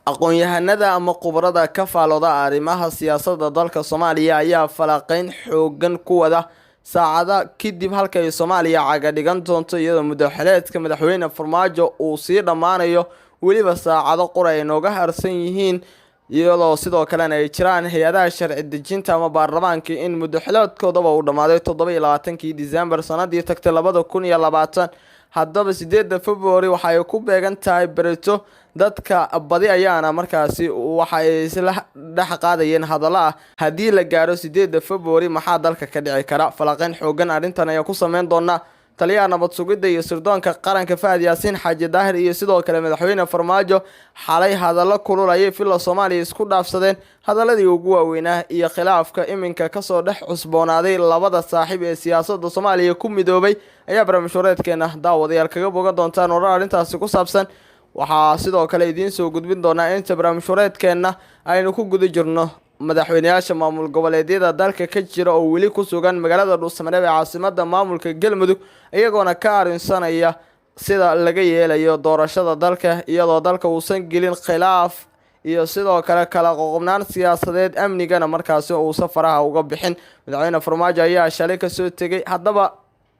aqoon-yahanada ama khubarada ka faalooda arrimaha siyaasadda dalka Soomaaliya ayaa falanqayn xooggan ku wada saacada kadib halka ay Soomaaliya caga dhigan doonto iyadoo madaxweynaha madaxweyne Farmaajo uu sii dhamaanayo weliba saacado qura ay nooga harsan yihiin iyadoo sidoo kalena ay jiraan hay'adaha sharci dejinta ama baarlamaanka in madaxweynahoodaba uu dhamaaday 27 December sanadii tagtay 2020 haddaba 8 February waxa ay ku beegan tahay berito dadka badi ayaana markaasi waxa ay isla dhex qaadayeen hadalada hadii la gaaro 8 February maxaa dalka ka dhici kara falanqayn xoogan arintan ayaa ku sameyn doona taliyaha nabad sugidda iyo sirdoonka qaranka Fahad Yaasiin Xaaji Daahir iyo sidoo kale madaxweyne Farmaajo xalay hadallo kululay filla Soomaaliya isku dhaafsadeen hadaladii ugu waaweynaa iyo khilaafka iminka ka soo dhex cusboonaaday labada saaxiib ee siyaasadda Soomaaliya ku midoobay ayaa barnaamijyadeena daawadayaal kaga bogan doontaan warar arintaasi ku saabsan waxaa sidoo kale idiin soo gudbin doona inta barnaamijyadeena aynu ku guda jirno madaxweynayaasha maamul goboleedyada dalka ka jira oo weli ku sugan magaalada Dhuusamareeb ee caasimadda maamulka Galmudug iyagoona ka arinsanaya sida laga yeelayo doorashada dalka iyadoo dalka uusan gelin khilaaf iyo sidoo kale kala qoqobnaan siyaasadeed amnigana markaasi uu safaraha uga bixin madaxweyne Farmaajo ayaa shalay ka soo tagay haddaba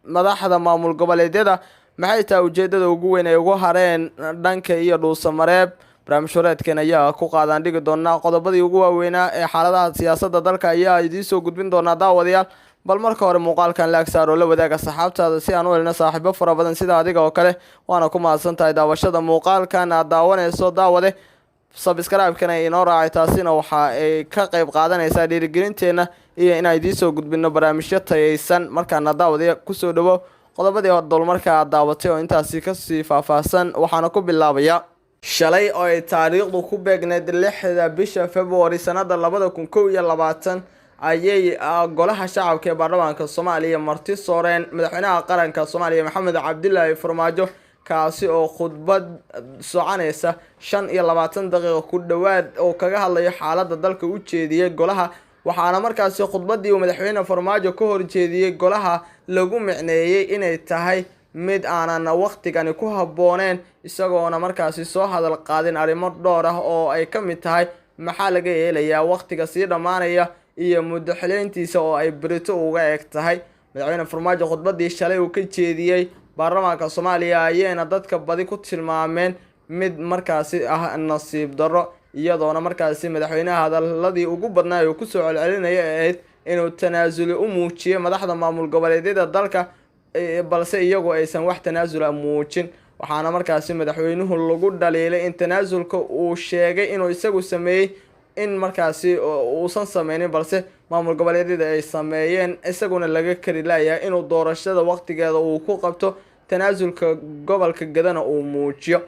madaxda maamul goboleedyada maxay tahay ujeedada ugu weyn ee ugu hareen dhanka iyo Dhuusamareeb barnaamijyadeena ayaa ku qaadan dhigi doona qodobadii ugu waaweynaa ee xaaladaha siyaasadda dalka ayaa idin soo gudbin doona daawadayaal bal marka hore muuqaalkan la agsaaro la wadaaga saxaabtaada si aan u helno saaxiibo fara badan sida adiga oo kale waana ku mahadsantahay daawashada muuqaalkan aad daawanayso daawade subscribe-kana inoo raacay taasina waxa ay ka qayb qaadanaysaa dhiirigelinteena iyo in ay idin soo gudbino barnaamijyo tayeysan markaana daawade ku soo dhawo qodobadii hore marka aad daawatay oo intaasi ka sii faahfaahsan waxaana ku bilaabaya shalay oo ay taariikhdu ku beegneed 6 bisha February sanada 2021 ayay golaha shacabka ee baarlamaanka Soomaaliya marti sooreen madaxweynaha qaranka Soomaaliya Maxamed Cabdullaahi Farmaajo kaasi oo khudbad soconaysa 25 daqiiqo ku dhawaad oo kaga hadlayo xaaladda dalka u jeediyay golaha waxaana markaasi khudbadii madaxweyne Farmaajo ka horjeediyay golaha lagu micneeyay inay tahay mid aanan waqtigan ku habooneen isagoona markaasi soo hadal qaadin arrimo dhowr ah oo ay ka mid tahay maxaa laga yeelayaa waqtiga sii dhamaanaya iyo muddaxileyntiisa oo ay berito uga eg tahay madaxweyne Farmaajo khudbadii shalay uu ka jeediyay baarlamaanka Soomaaliya ayayna dadka badi ku tilmaameen mid markaasi ah nasiib darro iyadoona markaasi madaxweynaha hadaladii ugu badnaa uu ku soo celcelinayay inuu tanaasulo u muujiyo madaxda maamul goboleedyada dalka balse iyagu aysan wax tanaasula muujin waxaana markaasi madaxweynuhu lagu dhaliilay in tanaasulka uu sheegay inuu isagu sameeyay in markaasi uusan sameeynin balse maamul goboleedyada ay sameeyeen isaguna laga kari laayay inuu doorashada waqtigeeda uu ku qabto tanaasulka gobolka Gadana uu muujiyo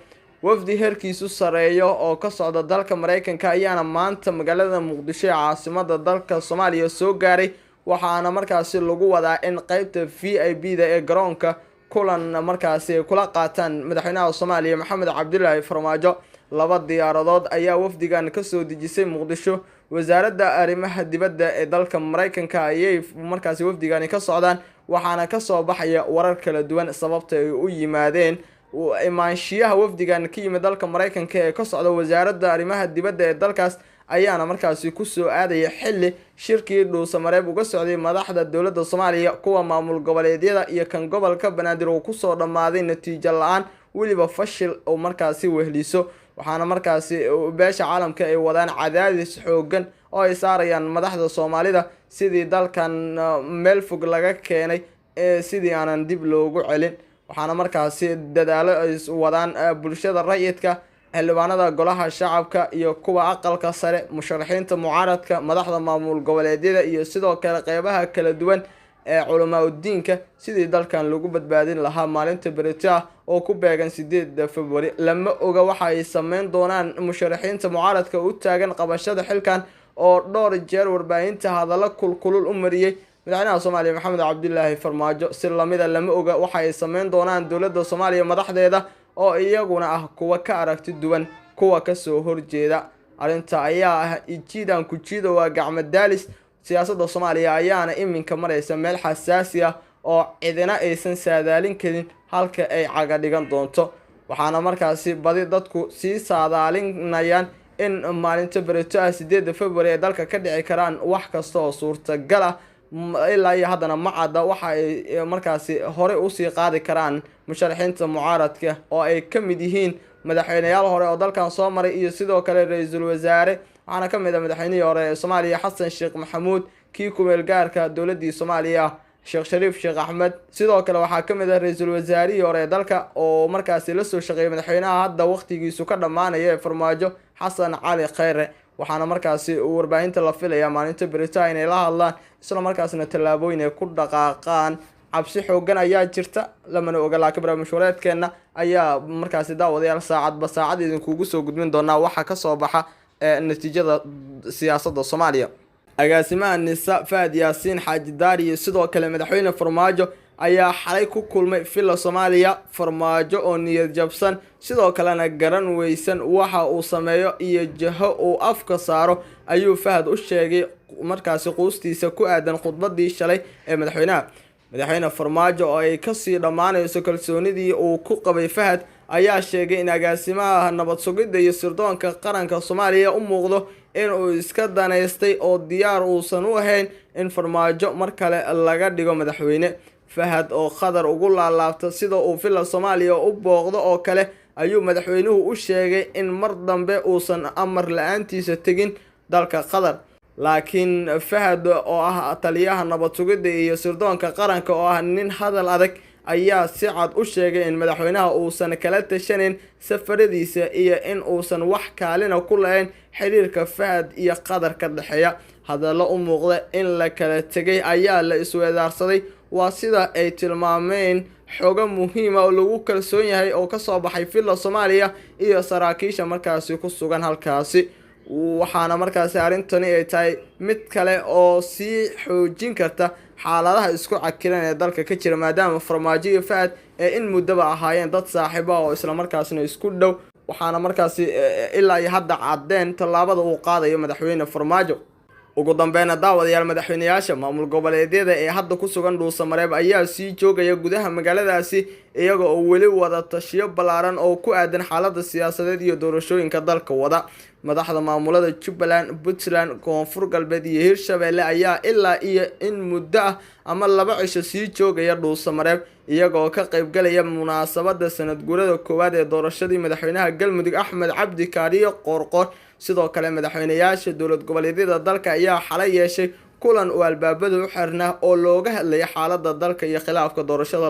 wafdi heerkiisu sareeyo oo ka socda dalka Mareykanka ayaana maanta magaalada Muqdisho ee caasimadda dalka Soomaaliya soo gaaray waxaana markaasi lagu wadaa in qaybta VIP-da ee garoonka kulan markaasi kula qaataan madaxweynaha Soomaaliya Maxamed Cabdullaahi Farmaajo laba diyaaradood ayaa wafdigan ka soo dejisay Muqdisho wasaaradda arrimaha dibadda ee dalka Mareykanka ayay markaasi wafdigan ka socdaan waxaana ka soo baxaya warar kala duwan sababta ay u yimaadeen imaanshiyaha wafdigan ka yimid dalka Mareykanka ee ka socda wasaaradda arrimaha dibadda ee dalkaas ayaana markaasi ku soo aadaya xilli shirkii Dhuusamareeb uga socday madaxda dawladda Soomaaliya kuwa maamul goboleedyada iyo kan gobolka Banaadir oo ku soo dhamaaday natiijo la'aan waliba fashil oo markaasi wehliso waxaana markaasi beesha caalamka ay wadaan cadaadis xoogan oo ay saarayaan madaxda Soomaalida sidii dalkan meel fog laga keenay sidii aanan dib loogu celin waxaana markaasi dadaalo ay wadaan bulshada rayidka xildhibaanada golaha shacabka iyo kuwa aqalka sare musharaxiinta mucaaradka madaxda maamul goboleedyada iyo sidoo kale qaybaha kala duwan ee culamaa diinka sidii dalkan lagu badbaadin lahaa maalinta berito oo ku beegan 8 February lama oga waxa ay sameyn doonaan musharaxiinta mucaaradka u taagan qabashada xilkan oo dhowr jeer warbaahinta hadallo kulkulul u mariyay madaxweynaha Soomaaliya Maxamed Cabdullaahi Farmaajo si lamida lama oga waxa ay sameyn doonaan dawladda Soomaaliya madaxdeeda oo iyaguna ah kuwa ka aragti duwan kuwa ka soo horjeeda arinta ayaa ah ijiidan ku jiido waa gacmo daalis siyaasadda Soomaaliya ayaana iminka maraysa meel xasaasi ah oo cidina aysan saadaalin karin halka ay caga dhigan doonto waxaana markaasi badi dadku sii saadaalinayaan in maalinta berito 8 February ee dalka ka dhici karaan wax kasta oo suurtagal ah ilaa iyo haddana ma cadda waxa ay markaasi hore u sii qaadi karaan musharaxiinta mucaaradka oo ay ka mid yihiin madaxweynayaal hore oo dalkan soo maray iyo sidoo kale ra'iisul wasaare waxaana ka mid ah madaxweynihii hore ee Soomaaliya Xasan Sheekh Maxamuud kii ku meel gaarka dowladda Soomaaliya Sheekh Shariif Sheekh Axmed sidoo kale waxaa ka mid ah ra'iisul wasaarihii hore ee dalka oo markaasi la soo shaqeeyay madaxweynaha hadda waqtigiisu ka dhamaanaya Farmaajo Xasan Cali Khayre waxaana markaasi warbaahinta la filayaa maalinta Baritaan inay la hadlaan isla markaasna tallaabooyin ay ku dhaqaaqaan cabsi xoogan ayaa jirta lamana oga laakiin barnaamijwareedkeena ayaa markaasi daawadayaal saacad idinkugu soo gudbin doonaa waxa ka soo baxa natiijada siyaasadda Soomaaliya agaasimaha NISA Fahad Yaasiin Xaaji Daari iyo sidoo kale madaxweyne Farmaajo ayaa xalay ku kulmay Villa Soomaaliya Farmaajo oo niyad jabsan sidoo kalena garan weysan waxa uu sameeyo iyo jaho uu afka saaro ayuu Fahad u sheegay markaasi quustiisa ku aadan khudbadii shalay ee madaxweyne Farmaajo oo ay ka sii dhamaanayso kalsoonidii uu ku qabay Fahad ayaa sheegay in agaasimaha nabad sugidda iyo sirdoonka qaranka Soomaaliya u muuqdo in uu iska daneystay oo diyaar uusan u ahayn in Farmaajo mar kale laga dhigo madaxweyne Fahad oo qadar ugu laalaabta sida uu Villa Soomaaliya u booqdo oo kale ayuu madaxweynuhu u sheegay in mar dambe uusan amar la'aantiisa tegin dalka Qatar laakiin Fahad oo ah taliyaha nabad sugidda iyo sirdoonka qaranka oo ah nin hadal adag ayaa si cad u sheegay in madaxweynaha uusan kala tashanin safaradiisa iyo in uusan wax kaalina ku lahayn xiriirka Fahad iyo Qatar ka dhaxeeya hadallo u muuqda in la kala tagay ayaa la isweedaarsaday waa sida ay tilmaameen xogo muhiim ah oo lagu kalsoon yahay oo ka soo baxay Villa Soomaaliya iyo saraakiisha markaasi ku sugan halkaasi waxaana markaasi arintani ay tahay mid kale oo sii xoojin karta xaaladaha isku cakiran ee dalka ka jira maadaama Farmaajo iyo Fahad ee in muddaba ahaayeen dad saaxiibo oo isla markaasna isku dhow waxaana markaasi ilaa iyo hadda cadeen tallaabada uu qaadayo madaxweyne Farmaajo ugu dambeyn daawadayaal madaxweynayaasha maamul goboleedyada ee hadda ku sugan Dhuusamareeb ayaa sii joogaya gudaha magaaladaasi iyaga oo weli wada tashiyo balaaran oo ku aadan xaaladda siyaasadeed iyo doorashooyinka dalka wada madaxda maamulada Jubbaland Puntland Koonfur Galbeed iyo Hirshabelle ayaa ilaa iyo in muddo ah ama 2 cisho sii joogaya Dhuusamareeb iyaga oo ka qayb galaya munaasabada sanad guurada koowaad ee doorashadii madaxweynaha Galmudug Axmed Cabdi Kaariyo Qoorqoor sidoo kale madaxweynayaasha dowlad goboleedyada dalka ayaa xalay yeeshay kulan oo albaabada u xirnaa oo looga hadlay xaaladda dalka iyo khilaafka doorashada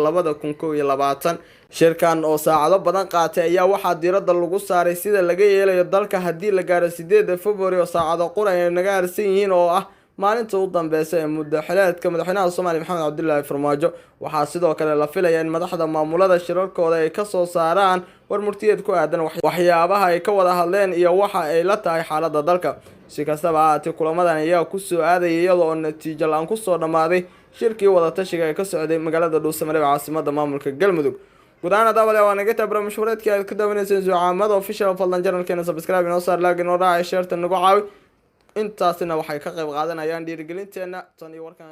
2021 shirkan oo saacado badan qaatay ayaa waxaa diiradda lagu saaray sida laga yeelayo dalka haddii la gaaro 8 February oo saacado qura ay naga harsan yihiin oo ah maalinta u dambeysay ee muddaxileedka madaxweynaha Soomaaliya Maxamed Cabdullaahi Farmaajo waxaa sidoo kale la filayaa in madaxda maamulada shirarkooda ay ka soo saaraan warmurtiyeed ku aadan waxyaabaha ay ka wada hadleen iyo waxa ay la tahay xaaladda dalka si kastaba ahaatee kulamadan ayaa ku soo aadayay iyadoo natiijo la'aan ku soo dhamaaday shirkii wada tashiga ee ka socday magaalada Dhuusamareeb caasimadda maamulka Galmudug gudaana daawada waa naga tabar mashruureedkii aad ka daawaneyseen Zucaamada official fadlan channelkeena subscribe inoo saar like inoo raaci share nagu caawi intaasina waxay ka qayb qaadanayaan dhiirigelinteena tan iyo warkan